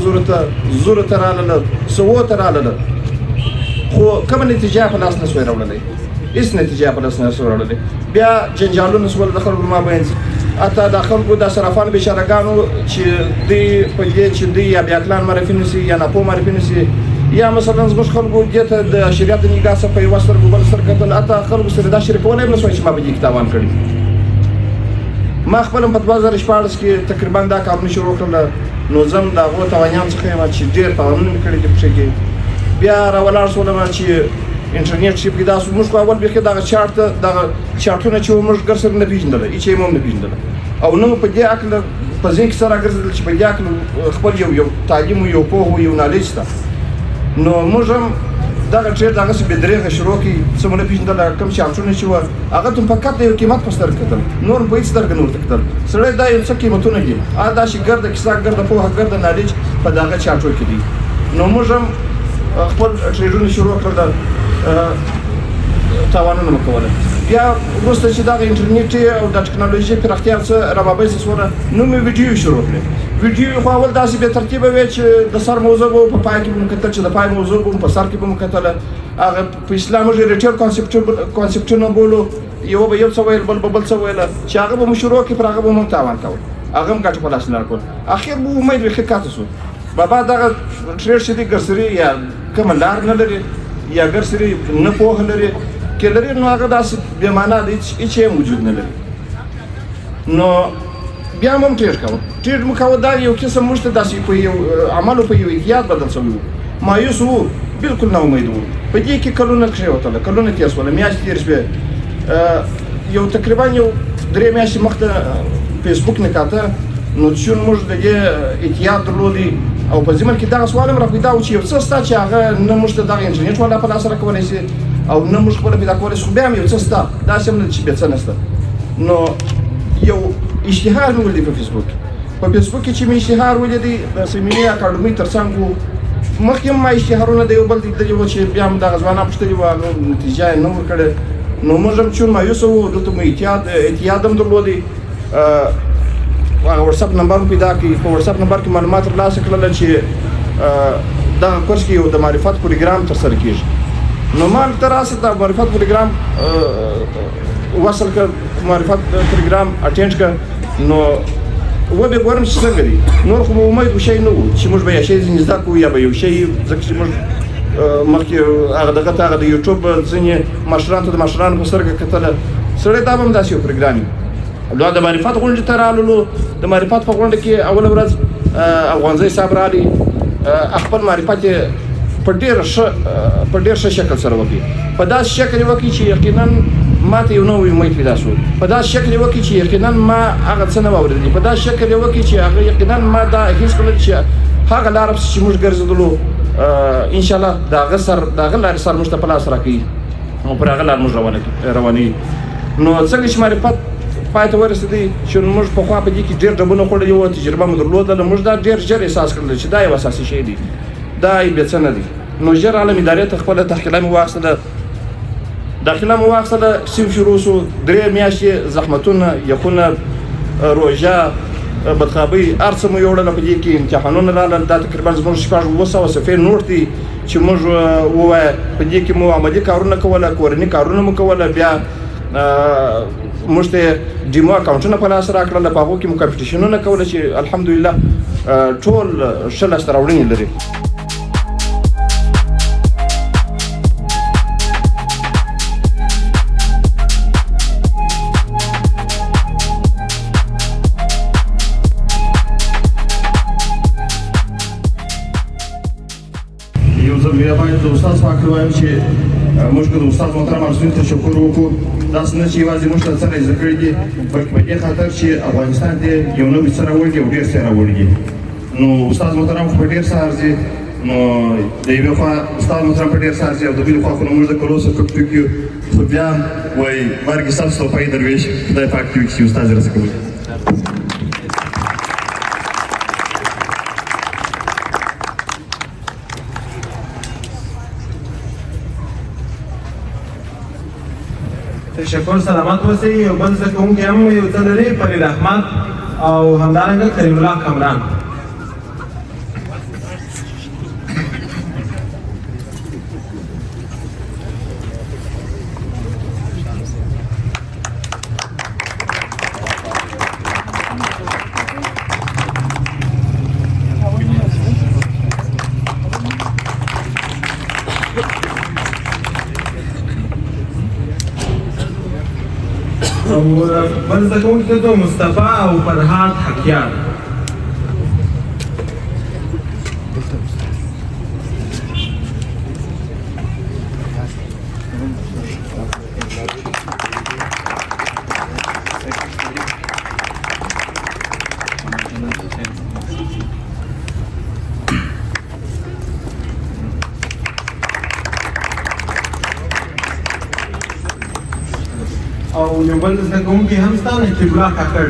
زرو ته راغله سوو ته راغله خو کومه نتیجه په لاس نه سوی راوړلی هېڅ نتیجه په لاس نه سوی راوړلی. بیا جنجالونه سول د خلکو مابینځ حتی د خلکو د صرافانو بېچارهګانو چې دوی په دې چې دوی یا بیاکلان معرفي نه سي یا ناپوه معرفي نه سي یا مثلا زموږ خلکو دې ته د شریعت د نګاه څخه په یوه سترګو بل سترګ کتل حتی خلکو سره دا شریکولی هم نه سوی چې ما په دې کې تاوان کړي. ما خپل هم په 2014 کې تقریبا دا کارونه شروع کړل نو زه هم د هغو تاوانیانو څخه یم چې ډېر تاوانونه مې کړي دي په پښې کې. بیا راولاړ شولم چې انټرنیټ چې پیدا شو موږ خو اول بیخي دغه چارټ ته دغه چارټونه چې موږ ګر سره نه پېژندله هېڅ یې هم نه پېژندله او نه مو په دې هکله په ذهن کې څه راګرځېدل چې په دې هکله خپل یو تعلیم یو پوه یو نالج شته. نو موږ هم دغه ټریډ دغسې بې درېغه شروع کړي څه مو نه پېژندله کوم چارټونه چې وه هغه ته فقط د یو قیمت په سترګه کتل نور په هېڅ سترګه نه ورته کتل. سړی دا یو څه قیمتونه دي داسې ګرده کیسه ګرده پوهه ګرده نالج په دغه چارټو کې دي. نو موږ هم خپل ټریډونه شروع کړل تاوانونه مو کوله. بیا وروسته چې دغه انټرنیټ او د ټکنالوژۍ پراختیا څه رابابیسه شوله نو مې ویډیو شروع کړې. ویډیو خو اول داسې بې ترتیبه وې چې د سر موضوع به په پای کې به مو کتل چې د پای موضوع به مو په سر کې به مو کتله. هغه په اسلام موږ ریټیل کانسپټونه بولو یو به یو څه ویل بل به بل څه ویله چې هغه به مو شروع کړي پر هغه به مو تاوان کول هغه هم ګټه په لاس نه راکول. اخر به امید بیخي کاته شو بابا دغه ټریډ چې دی ګرسري یا کومه لار نه لري یا ګرسري نه پوهه لري کې لري نو هغه داسې بې معنا دی هېڅ یې وجود نه لري. نو بیا هم ټریډ کوه ټریډ مو کوه دا یو قسم موږ ته داسې په یو عملو په یو احتیاط بدل شوي وو مایوس وو بلکل نا امید وو. په دې کې کلونه کښېوتله کلونه تېر شوله میاشتې تېرې شوې یو تقریبا یو 3 میاشتې مخته فیسبوک نه کاته نو چون موږ د دې احتیاط درلودی او په ضمن کې دغه سوال هم را پیدا و چې یو څه شته چې هغه نه موږ ته دغه انټرنیټ والا په لاس راکولی شي او نه موږ خپله پیدا کولی شو خو بیا هم یو څه شته داسې هم نه چې بیا څه نشته نو یو اشتهار مې ولیدی په فیسبوک په فیسبوک کې چې مې اشتهار ولیدی د سیمي اکاډمۍ تر څنګ و مخکې هم ما اشتهارونه د یو بل لیدلي وو چې بیا هم دغه ځوانان پوښتلي وو نو نتیجه یې نه ورکړې نو موږ هم چون مایوسه وو دلته مو احتیاط هم درلودی هغه واتساپ نمبر پیدا کړي په واتساپ نمبر کې معلومات ترلاسه کړل چې دغه کورس کې یو د معرفت پروګرام ترسره کېږي نو ما ته راسه د معرفت پروګرام وصل کړ معرفت پروګرام اټینډ کړ نو وبه ګورم چې څنګه دي نور خو امید وشي نه و چې موږ به یو شی زده کوو یا به یو شی ځکه چې موږ مخکې هغه دغه د یوټیوب ځینې مشرانو ته د مشرانو په سترګه کتله سړی دا به هم داسې یو پروګرام وي د معرفت غونډې ته راللو د معرفت په غونډه کې اوله ورځ افغانزی صاحب راغلی خپل معرفت یې په ډېر ښه شکل سره وکړي په داسې شکل یې وکړي چې یقینا ما ته یو نوی امید پیدا شو په داسې شکل یې وکړي چې یقینا ما هغه څه نه واورېدلي په داسې شکل یې وکړي چې هغه یقینا ما دا حس کړل چې هغه لاره پسې چې موږ ګرځېدلو انشاءالله د هغه لارې سر موږ ته په لاس راکوي او پر هغه لار موږ روانوي نو څنګه چې معرفت پای ته ورسېدی چې موږ پخوا په دې کې ډېر ډبونه خوړلي وو تجربه مو درلودله موږ دا ډېر ژر احساس کړل چې دا یو اساسي شی دی دا یې بې څه نه دی نو ژر عالم ادارې ته خپله داخله مې واخیستله داخله مې واخیستله سیم شروع شو 3 میاشتې زحمتونه یخونه روژه بدخوابۍ هر څه مو یوړله په دې کې امتحانونه راغلل دا تقریبا زموږ 700 صفحې نوټ دي چې موږ ووایه په دې کې مو عملي کارونه کوله کورني کارونه مو کوله بیا موږ ته ډیمو اکاونټونه په لاس راکړل په هغو کې مو کمپټیشنونه کوله چې الحمدلله ټول ښه لاسته راوړنې لري یو ځل بیا باید د استاد پاک وایم چې موږ که د استاد محترم ارسطو تشکر وکړو داسې نه چې یوازې موږ ته څه را زده کړي دي بلکې په دې خاطر چې افغانستان ته یو نوی څه راوړي دي او ډېر څه راوړي دي نو استاد محترم خو په ډېر څه ارزي نو د یوې خوا استاد محترم په ډېر څه ارزي او د بلې خوا خو نو موږ د کلو څخه کړو کړو خو بیا وایي مرګ ستاسو توفایي درویش خدای پاک دې وکړي چې استاد یې راسره کوي تشکر سلامت اوسئ یو بل زده کوونکی هم یو څه لري فرید احمد او همدارنګه کریم الله کمران او بل زده کوونکي دلته مصطفی او فرهاد حکیار او یو بل زده کوونکی هم شته نقیب الله کاکړ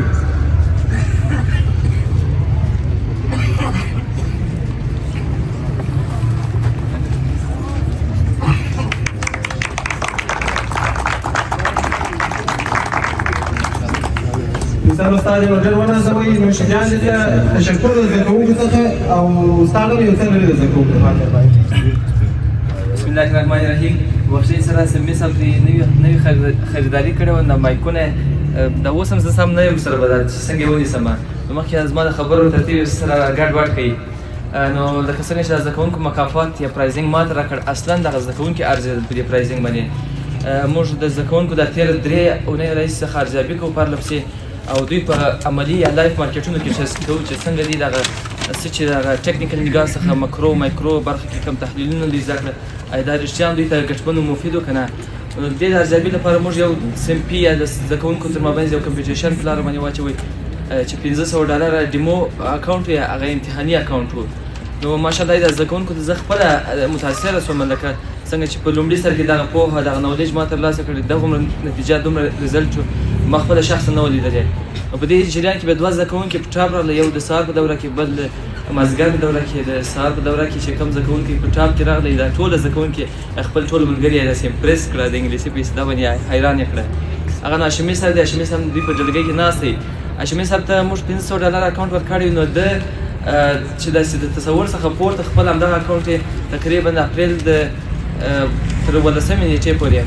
مثال استاد یو ډېر ونازوئ نو شجاع دې ته تشکر د زده کوونکو څخه او استاد هم یو څه لري د زده کوونکو بسم الله الرحمن الرحیم وخت سره سمې سم نوې خریداري کړې وه نو مایکونه دا اوس هم زه سم نه یم سره به دا چې څنګه یې ونیسم نو مخکې زما د خبرو ترتیب سره ګډ وډ کوي نو لکه څنګه چې د زده کوونکو مکافات یا پرایزینګ ماته راکړ اصلا دغه زده کوونکي ارزېدل په دې پرایزینګ باندې موږ د زده کوونکو د تېره 3 اونۍ راهیسې څخه ارزیابي کوو پرله پسې او دوی په عملي یا لایف مارکیټونو کې ټست کوو چې څنګه دي دغه څه چې دغه ټکنیکل نګاه څخه مکرو مایکرو برخه کې کوم تحلیلونه دي زده کړه آیا دا رښتیا دوی ته ګټمن او مفید و که نه د دې د ارزیابي لپاره موږ یو سیمپي یا د زده کوونکو تر مابین یو کمپیوټیشن په لاره باندې واچوئ چې $500 ډیمو اکاونټ یا هغه امتحاني اکاونټ و نو ماشاءالله د زده کوونکو ته زه خپله متاثره شوم لکه څنګه چې په لومړي سر کې دغه پوهه دغه نولج ما ترلاسه کړې دغومره نتیجه دومره ریزلټ ما خپله شخصا نه و لیدلی نو په دې جریان کې بیا دوه زده کوونکي په ټاپ راغله یو د سهار په دوره کې بل د مازدیګر په دوره کې د سهار په دوره کې چې کوم زده کوونکي په ټاپ کې راغلی دا ټول زده کوونکي خپل ټول ملګري یې داسې امپرس کړه د انګلیسي په اصطلاح باندې حیران یې کړه هغه نو هاشمي صاحب دی هاشمي صاحب دوی په جلګۍ کې ناست دی هاشمي صاحب ته موږ $500 اکاونټ ورکړی نو ده چې داسې د تصور څخه پورته خپل همدغه اکاونټ یې تقریبا د اپریل د تر 18 نیټې پورې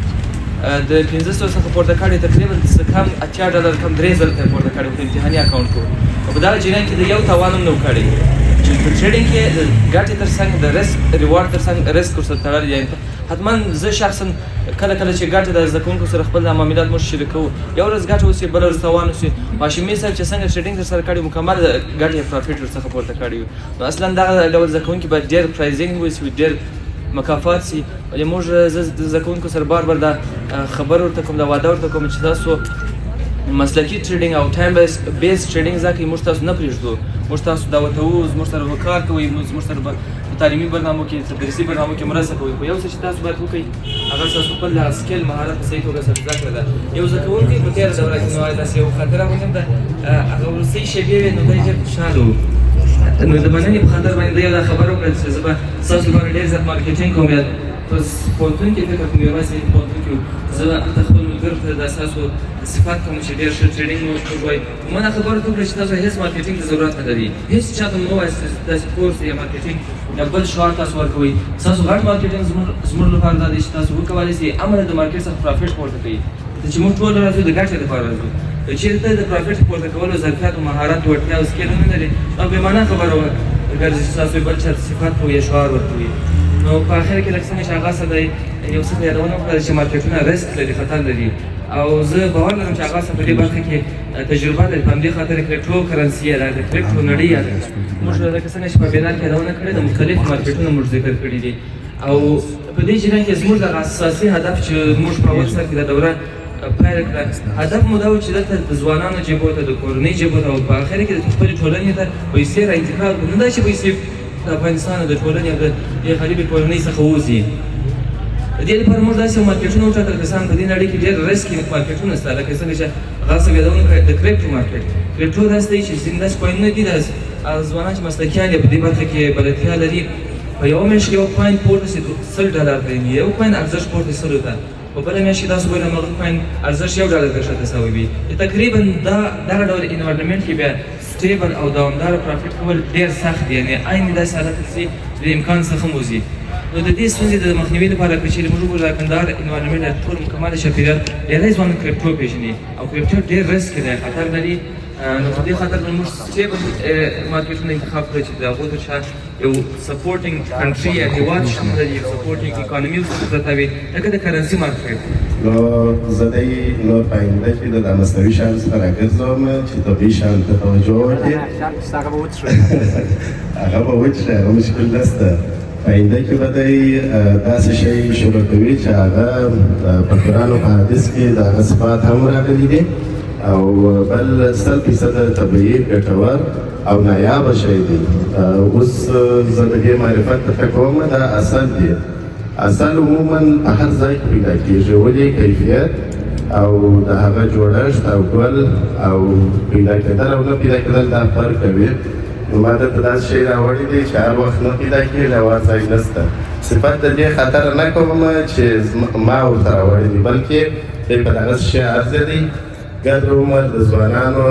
د 1500 څخه پورته کړی تقریبا کم $80 کم 3 ځله پورته کړی په امتحاني اکاونټ کو او په دغه جریان کې د یو تاوان هم نه و کړی چې په ټریډینګ کې د ګټې تر څنګ د رسک ریوارډ تر څنګ رسک ورسره تړلی دی حتما زه شخصا کله کله چې ګټه د زده کوونکو سره خپل معاملات موږ شریکوو یو ورځ ګټه وسي بله ورځ تاوان وسي هاشمي صاحب چې څنګه ټریډینګ ترسره کړی مکمل ګټې یا پرافیټ ورڅخه پورته کړی نو اصلا دغه ډول زده کوونکي باید ډېر پرایزینګ وسي ډېر مکافات سي ولې موږ زه د زده کوونکو سره بار بار دا خبر ورته کوم دا واده ورته کوم چې تاسو مسلکي ټریډینګ او ټایم بیس ټریډینګ زده کوئ موږ تاسو نه پرېږدو موږ تاسو دعوت کوو زموږ سره به کار کوئ زموږ سره به په تعلیمي برنامو کې تدریسي برنامو کې مرسته کوئ خو یو څه چې تاسو باید وکړئ هغه ستاسو خپل سکیل مهارت په صحیح توګه سره زده کړه ده یو زده کوونکی په تېره دوره کې نو داسې یو خاطره وکړم ده هغه وروستۍ شېبې وې نو دی ډېر خوشحاله و نو د مننې په خاطر باندې دی یو دا خبره وکړه چې زه به ستاسو لپاره ډېر زیات مارکیټینګ کوم یا په پوهنتون کې فکر کوم یونیورسټي پوهنتون کې زه هلته خپل ملګرو ته دا ستاسو صفات کوم چې ډېر ښه ټریډینګ مو کوئ ما دا خبره ورته وکړه چې تاسو هېڅ مارکیټینګ ته ضرورت نه لري هېڅ چاته مه وایاست داسې کورس یا مارکیټینګ یا بل شعار تاسو ورکوئ ستاسو غټ مارکیټینګ زموږ لپاره دا دی چې تاسو وکولی شئ امنه د مارکیټ څخه پرافیټ پورته کوئ چې موږ ټول راځو د ګټې لپاره راځو چېرې ته د پرافیټ پورته کولو ظرفیت او مهارت وړتیا او سکیل نه لري او بېمعنه خبره ګرځي چې تاسو بل چاته صفات کوئ یا شعار ورکوئ نو په اخر کې لکه څنګه چې هغه څه دی یو څه یادونه وکړه چې مارکیټونه رسک لري خطر لري او زه باور لرم چې هغه څه په دې برخه کې تجربه لري په همدې خاطر کرپټو کرنسي ده د کرپټو نړۍ ده موږ لکه څنګه چې په بینار کې یادونه کړې ده مختلف مارکیټونه موږ ذکر کړي دي او په دې جریان کې زموږ دغه اساسي هدف چې موږ په اول سر کې د دوره پیل کړه هدف مو دا و چې دلته د ځوانانو جېبو ته د کورنۍ جېبو ته او په اخر کې د خپلې ټولنې ته پیسې را انتقال کړو نه دا چې پیسې د افغانستان د ټولنې او د دې غریبې کورنۍ څخه وځي د دې لپاره موږ داسې مارکیټونه وټاکل کسان په دې نړۍ کې ډېر رسکي مارکیټونه شته لکه څنګه چې هغه څه یادونه کړې د کرپټو مارکیټ کرپټو داسې دی چې ځینې داسې کوینونه دي داسې ځوانان چې مسلکیان یې په دې برخه کې بلدتیا لري په یوه میاشت کې یو کوین پورته شي $100 ته یو کوین ارزښت پورته 100 ته په بله میاشت کې تاسو ګورئ هغه کوین ارزښت $1 ته ښکته شوی وي تقریبا دغه ډول انوایرنمنټ کې بیا سټیبل او دوامداره پرافیټ کول ډېر سخت دي یعنې عین داسې حالت چې د امکان څخه هم وځي نو د دې ستونزې د مخنیوي لپاره که چېرې موږ وګورو د کندهار انوایرنمنټ ټول مکمل چاپېریال ډېری ځوانان کرپټو پېژني او کرپټو ډېر رسک دی خطر لري نو په دې خاطر باندې موږ سټیبل مارکیټونه انتخاب کړی چې د هغو تر شا یو سپورټینګ کنټري یا هېواد شتون لري یو سپورټینګ اکانومي ورته پرته وي لکه د کرنسي مارکیټ نو زه دی نور په آینده کې د مصنوعي شیانو څخه راګرځوم چې طبیعي شیانو ته توجه وکړي هغه به وچښي هغه مشکل نشته په آینده کې به دی داسې شی شروع کوي چې هغه په قرآن او په حدیث کې د هغه صفات هم راغلي دي او بل 100% طبیعي ګټور او نایابه شی دی اوس زه د دې معرفت ته کوم دا اصل دی اصل عموما په هر ځای کې پیدا کېږي ولې کیفیت او د هغه جوړښت او ګل او پیدا کېدل او نه پیدا کېدل دا فرق کوي نو ما دلته داسې شی راوړی دی چې هر وخت نه پیدا کېږي او هر ځای نشته صفت د دې خطر نه کوم چې ما ورته راوړی دی بلکې دی په دغسې شی عرضه دی ګډ عمر د ځوانانو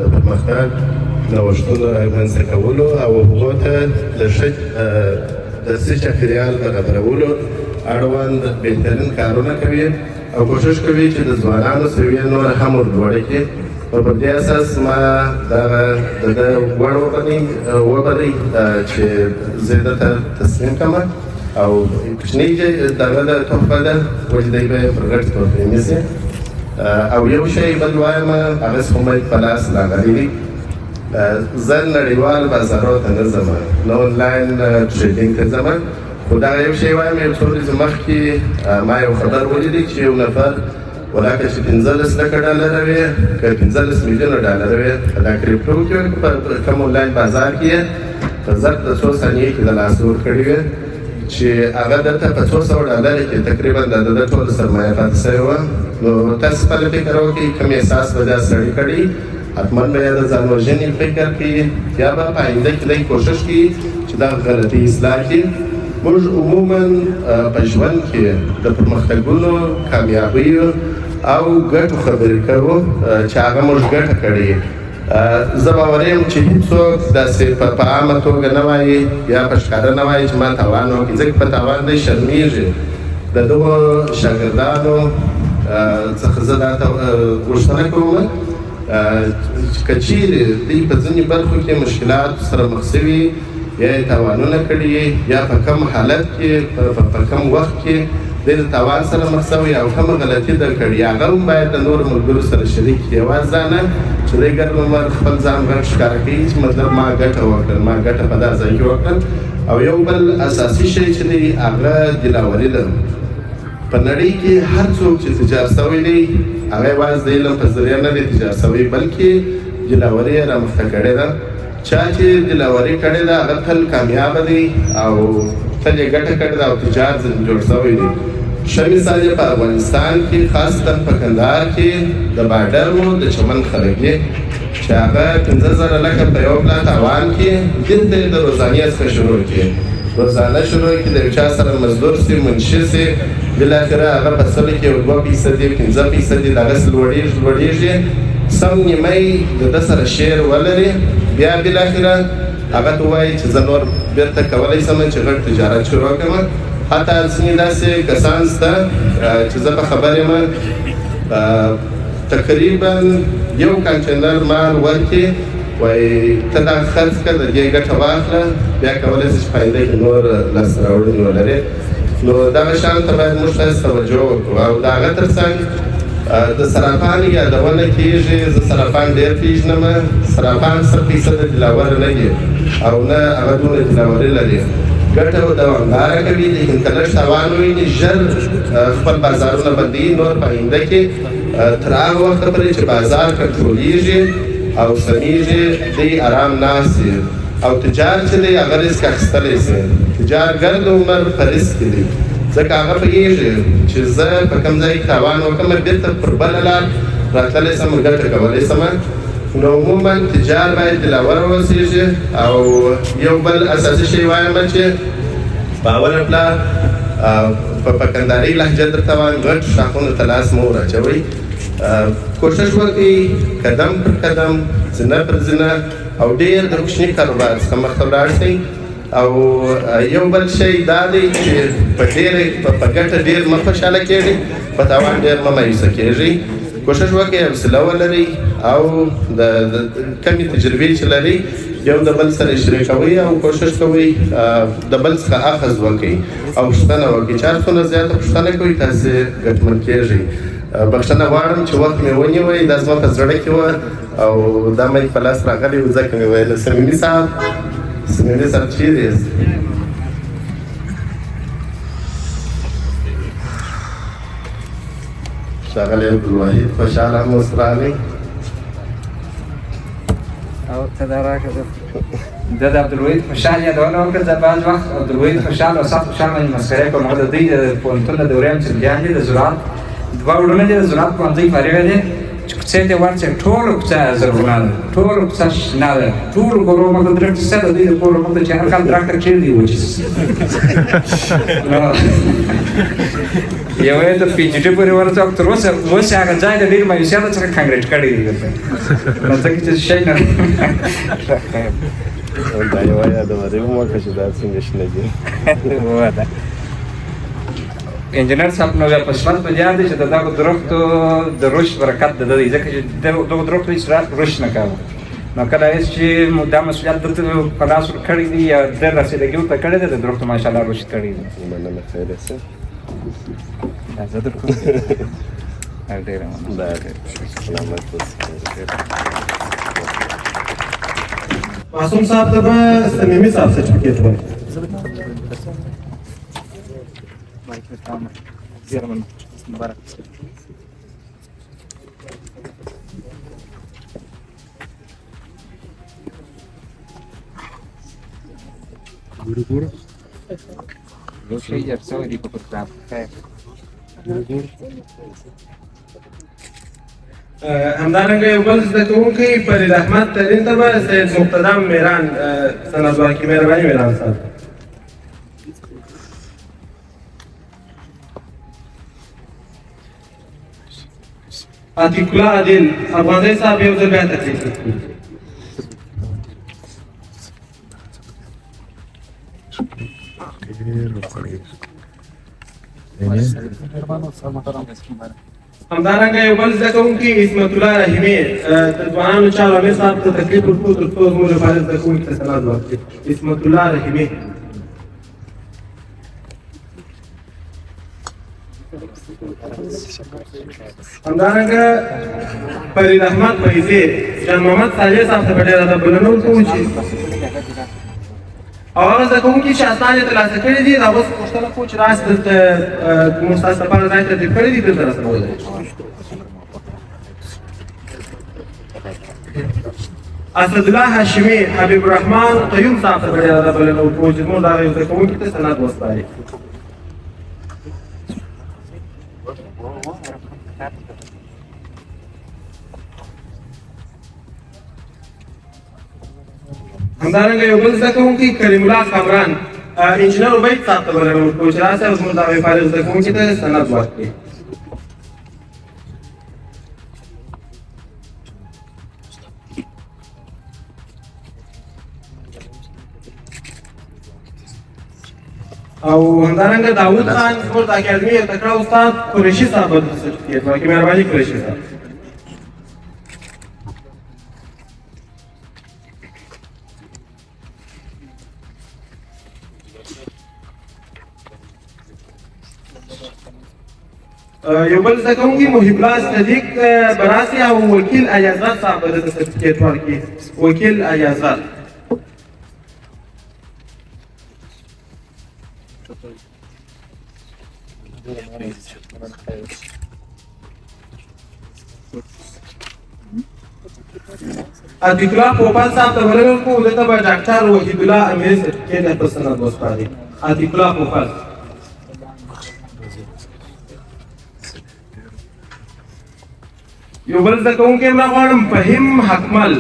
د پرمختګ نوښتونو رامنځته کولو او هغو ته د ښه درسي چاپېریال برابرولو اړوند بهترین کارونه کوي او کوشش کوي چې د ځوانانو سویې نور هم ورلوړه کړي او په دې اساس ما دغه د ده غوړ وبلئ چې زه درته تصمیم کړم او کوچنۍ دغه د تحفه ده ولې دی به یې پر غټ تحفې نیسي او یو شی بل وایم هغه خو مې په لاس راغلی دی زه نړیوال بازارو ته نه ځم نه آنلاین ټریډینګ ته ځم خو دغه یو شی وایم یو څو ورځې مخکې ما یو خبر ولیدی چې یو نفر ولاکه چې $15 لکه وي که $15 میلیونه وي دا کرپټو کې په کوم آنلاین بازار کې په ضرب د څو ثانیې کې د لاسه ورکړې وې چې هغه دلته په $200 کې تقریبا د ده ټوله سرمایه پاتې سوې وه. نو تاسو خپله فکر وکړئ کوم احساس به دا سړي کړي. حتما به یا د ځان وژنې فکر کوي یا به په آینده کې دی کوښښ کوي چې دغه غلطۍ اصلاح کړي. موږ عموما په ژوند کې د پرمختګونو کامیابیو او ګټو خبرې کوو چې هغه موږ ګټه کړې. زه باور یم چې هېڅوک داسې په عامه توګه نه وایي یا په ښکاره نه وایي چې ما تاوان وکړي، ځکه په تاوان دی شرمېږي. د دغو شاګردانو څخه زه دا غوښتنه کوم چې که چیرې دوی په ځینې برخو کې مشکلاتو سره مخ سوي یا یې تاوانونه کړي یا په کم حالت کې په کم وخت کې دوی د تاوان سره مخ سوي او کومه غلطي ده کړې، هغه هم باید د نورو ملګرو سره شریک کړي. یوازې دا نه چې دوی ګرد عمر خپل ځان غټ ښکاره کوي چې مطلب ما ګټه وکړل، ما ګټه په دا ځای کې وکړل. او یو بل اساسي شی چې دی هغه دلاوري ده. په نړۍ کې هر څوک چې تجار سوی دی هغه یوازې د علم په ذریعه نه دی تجار سوی، بلکې دلاوري یې رامخته کړې ده. چا چې دلاوري کړې ده هغه تل کامیابه دی او تل یې ګټه کړې ده او تجار ځینې جوړ سوی دی. ښه مثال یې په افغانستان کې خاصتا په کندهار کې د باډر و د چمن خلک دي چې هغه 15,000 لکه په یو پلا تاوان کې دلته یې د روزانې څخه شروع کړي. روزانه شروع کړي د یو چا سره مزدور سي منشي سي بالاخره هغه په سلو کې 2% 15% دغسې لوړېږي. سم نیمۍ د ده سره شعر ولري بیا بالاخره هغه ته ووایي چې زه نور بېرته کولی شم چې غټ تجارت شروع کړم. حتی ځینې داسې کسان شته چې زه په خبر یم تقریبا 1 کنټینر مال ورکړي وایي ته دا خرڅ کړه د دې ګټه واخله بیا کولی شې چې په آینده کې نور لاسته راوړنې ولرې. نو دغه شیانو ته باید موږ تاسې توجه وکړو. او د هغه تر څنګ د سرطان یادونه کېږي. زه سرطان ډېر پېژنم. سرطان 100% دلاور نه دي او نه هغه دونه دلاوري لري. ګټه دوامداره کوي، لیکن که لږ تاوان وویني ژر خپل بازارونه بندوي. نور په آینده کې تر هغه وخته پورې چې بازار کنټرولېږي او سمیږي دی آرام ناست وي. او تجار چې دی هغه رسک اخیستلی شي. تجار ګرد عمر په رسک کې دی ځکه هغه پوهېږي چې زه په کوم ځای کې تاوان وکړم بېرته پر بله لار راتللی شم ګټه کولی شم. نو عموما تجار باید دلاور واوسېږي. او یو بل اساسي شی وایم چې په اوله پله په کندهارۍ لهجه درته وایم غټ شاخونو ته لاس مه وراچوئ. کوښښ وکړئ قدم پر قدم زینه پر زینه او ډېر د کوچني کاروبار څخه مخته ولاړ شئ. او یو بل شی دا دی چې په ګټه ډېر مه خوشحاله کېږئ، په تاوان ډېر مه مایوسه کېږئ. کوښښ وکړئ حوصله ولرئ او د کمې تجربې چې لرئ یو د بل سره شریکوئ او کوښښ کوئ د بل څخه اخذ وکړئ او پوښتنه وکړئ. چې هر څومره زیاته پوښتنه کوئ تاسې ګټمن کېږئ. بخښنه غواړم چې وخت مې ونیوی، دا زما په زړه کې وه او دا مې په لاس راغلی و ځکه مې ویل سمیمي صاحب چیرې یاست؟ ښاغلی عبدالواحد خوشحاله هم اوس راغی. او ته دا راکړه ده د عبدالواحد خوشحال یادونه وکړه. زه بعض وخت عبدالواحد خوشحال او سخت خوشحال باندې مسخرې کوم. هغه د دوی د پوهنتون د دورې همچرګیان دي د زراعت 2 وروڼه دي. د زراعت پوهنځۍ فارغه دي چې کوڅې ته ورڅې ټوله کوڅه زرغونه ده، ټوله کوڅه شنه ده، ټولو کورو مخته درخت شته د دوی د کورو مخته چې هر کال درخته چېرې وچ یو یې د PhD پورې ورته تر اوسه هغه ځای د ډېر مایوسیانو څخه کانکریټ کړی دی درته نو ځکه چې شی نه دا یوه یادواري هم وکړه چې دا څنګه شنه دي. انجینر صاحب نو بیا په صفت په یاد دی چې د دغو درختو د رشد برکت د ده دی ځکه چې دغو درختو هېڅ رشد نه کوه. نو کله هېڅ چې دا مسؤلیت دلته په لاس ورکړی دی یا د رسیدګي ورته کړی دی د درختو ماشاءالله رشد کړی دی. مننه خیر یاست. زه در کوم ډېره مننه. سلامت اوسئ. معصوم صاحب ته به سمیمي صاحب سرټیفیکیټ وایي. مبارک. شي يرسوي دي بروجرام همدارنګه یو بل زده کوونکی فرید احمد ترین ته به سید مقتدم میران سند ورکړي. مهرباني میران صاحب. عتیق الله عادل افغاني صاحب یو ځل بیا تکلیف وکړي. همدارنګه یو بل زده کوونکی عصمت الله رحیمي د ځوانانو چارو امیر صاحب ته تکلیف ورکړو تر څو زموږ لپاره زده کوونکي ته سند ورکړي. عصمت الله رحیمي. همدارنګه فرید احمد فیضي جان محمد صالح صاحب ته په ډېره ادب بلنه ورکوو چې او هغه زده کوونکي چې اسناد یې ترلاسه کړي دي د هغو څخه پوښتنه کوو چې راسئ دلته موږ ستاسو لپاره ځای ترتیب کړی دي دلته راسره ودرئ. اسدالله هاشمي حبیب الرحمن قیوم صاحب ته په ډېره ادب بلنه ورکوو چې زموږ د هغه یو زده کوونکي ته سند وسپاري. همدارنګه یو بل زده کوونکی کریم الله کامران انجینر عبید صاحب ته بلنه ورکوو چې راسئ زموږ د هغې فارغ زده کوونکي ته سند ورکړي. او همدارنګه داود خان زموږ د اکاډمي یو تکړه استاد قریشي صاحب به دلته سرټیفیکټ ورکړي. مهرباني قریشي صاحب. یو بل زده کوونکی محب الله صدیق براسي او وکیل ایازغر صاحب به دلته سرټیفیکټ ورکړي. وکیل ایازغر. عتیق الله پوپل صاحب ته بلنه ورکوو دلته به ډاکټر وحید الله امیري سرټیفیکټ په سند وسپاري. عتیق الله پوپل. یو بل زده کوونکی هم راغواړم فهیم حکمل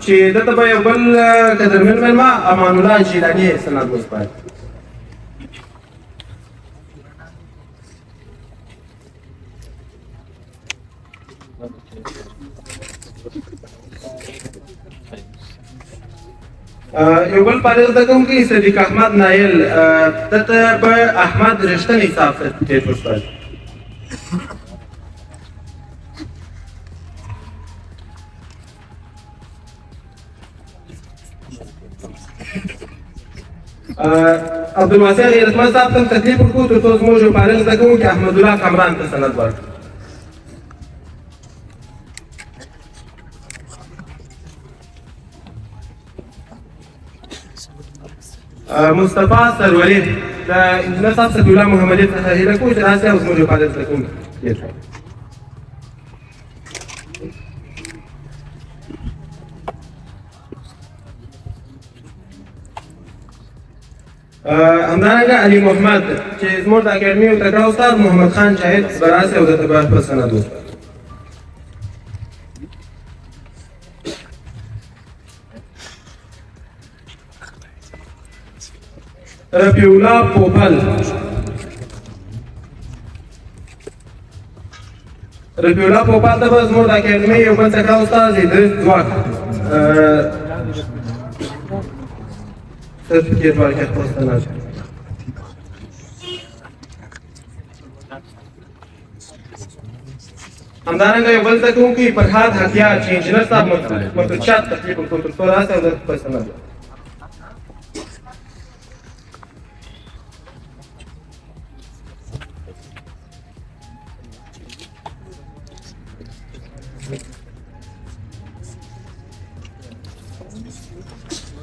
چې دلته به یو بل قدرمن مېلمه امان الله جیلاني سند وسپاري. یو بل فارغ زده کوونکی صدیق احمد نایل دلته به احمد رښتینی صاحب سرټیفیکټ وسپاري. عبدالواسع غیرتمند صاحب ته هم تکلیف ورکوو تر څو زموږ یو فارغ زده کوونکي احمدالله کامران ته سند ورکړي. مصطفی سروری د انجینر صاحب صفي الله محمدي څخه هیله کوو چې راسئ او زموږ یو فارغ زده کوونکي تېر کړئ. همدارنګه علي محمد چې زموږ د اکاډمي یو تکړه استاد محمد خان شاهد به راسئ او درته به په سند وسپاري. رفیع الله پوپل. رفیع الله پوپل ته به زموږ د اکاډمي یو بل تکړه استاد ادریس ځواک سرټیفیکټ ورکړي. خپل سند. همدارنګه یو بل زده کوونکی فرهاد حتیار چې انجینر صاحب متوجات تکلیف ورکوو تر څو راسئ او درته خپل سند.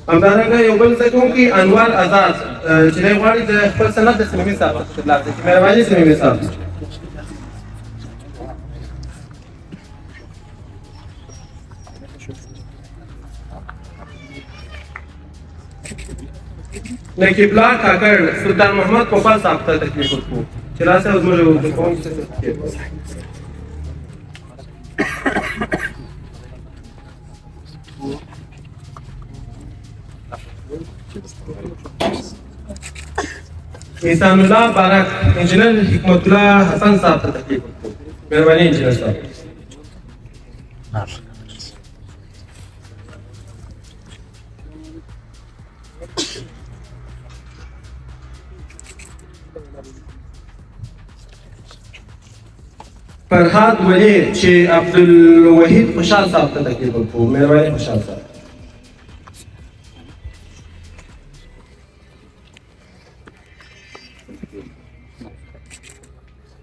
همدارنګه یو بل زده کوونکی انوار آزاد چې دی غواړي د خپل سند د سیمي صاحب څخه ترلاسه کړي. مهرباني سیمي صاحب. نقیب الله کاکړ سلطان محمد پوپل صاحب ته تکلیف ورکړو چې راسه زموږ اردو کوونکي ته تکلیف ورکړو. احسان الله بارک انجینر حکمت الله حسن صاحب ته تکلیف ورکړو. مهرباني انجینر صاحب. فرهاد ولی چې عبدالوحید خوشحال صاحب ته تکلیف ورکړو. مهرباني خوشحال صاحب.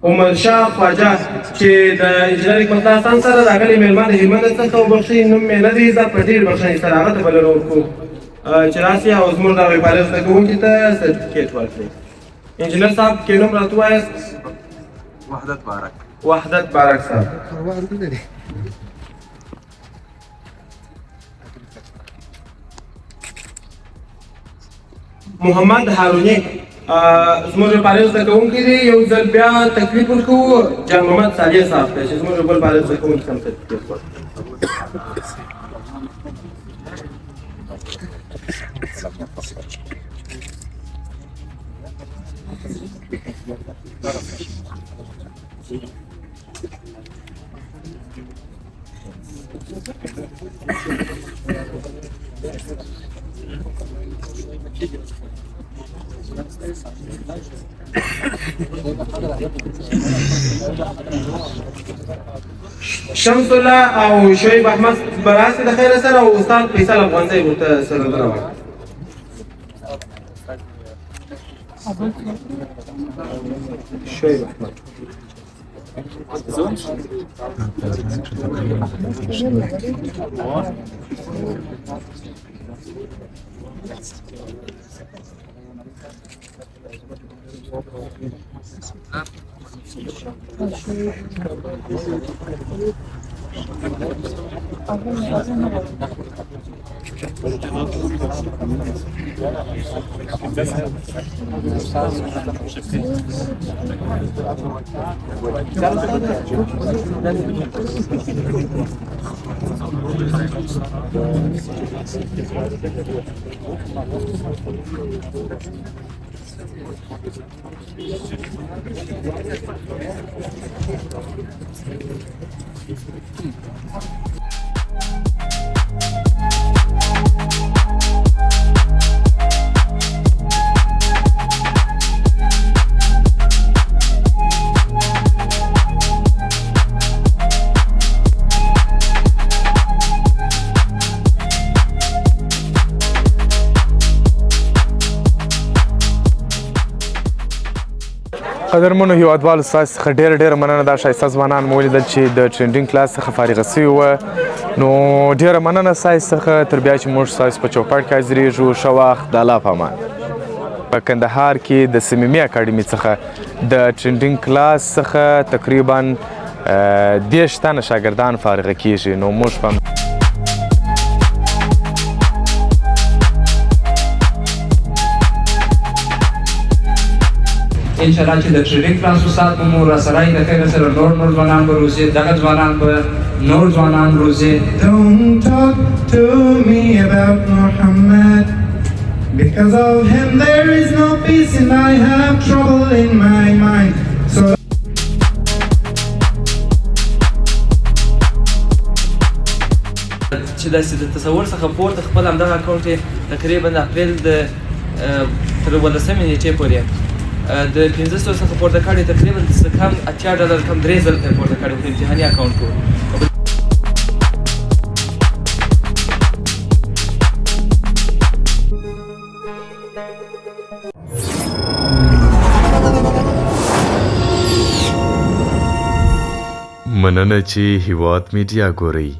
عمر شاه خواجه چې د انجینر حکمت الله حسن سره راغلي مېلمه د هلمند څخه وبخښئ، نوم مې نه دی زده په ډېر بخښنې سره هغه ته بلنه ورکړو چې راسي او زموږ دغه فعالیت زده کوونکي ته سرټیفیکېټ ورکړئ. انجینر صاحب کې نوم راته ووایاست؟ وحدت بارک. وحدت بارک صاحب. محمد هارونی زموږ فعالیت زده کوونکي دي، یو ځل بیا تکلیف ورکوو جان محمد صالح صاحب ته چې زموږ بل فعالیت زده کوونکي ته هم تکلیف ورکړو. شمس الله او شعیب احمد براسي د خیر سره او استاد فیصل افغانزی ورته سلامونه وایي. شعیب احمد قدرمنو هیوادوالو ستاسو څخه ډېره مننه. دا ښایسته ځوانان مو ولیدل چې د ټرینډینګ کلاس څخه فارغه سوي وه، نو ډېره مننه ستاسو څخه. تر بیا چې موږ ستاسو په چوپړ کې حاضرېږو، ښه وخت، د الله په امان. په کندهار کې د سيمي اکاډمي څخه د ټرینډینګ کلاس څخه تقریبا 10 تنه شاګردان فارغه کیږي، نو موږ په انشاءالله چې د ټریننګ کلاس استاد به مو راسره د خیر سره نور ځوانان به روزي، دغه ځوانان به نور ځوانان روزي. Don't talk to me about Muhammad, because of him there is no peace and I have trouble in my mind. So چې داسې د تصور څخه پورته خپل همدغه اکاونټ یې تقریبا د اپریل د تر 18 نیټې پورې د 1500 څخه پورته کړی، تقریبا څه کم $80 کم 3 ځله ترې پورته کړی په امتحاني اکاونټ کې. مننه چې هیواد میډیا ګورئ.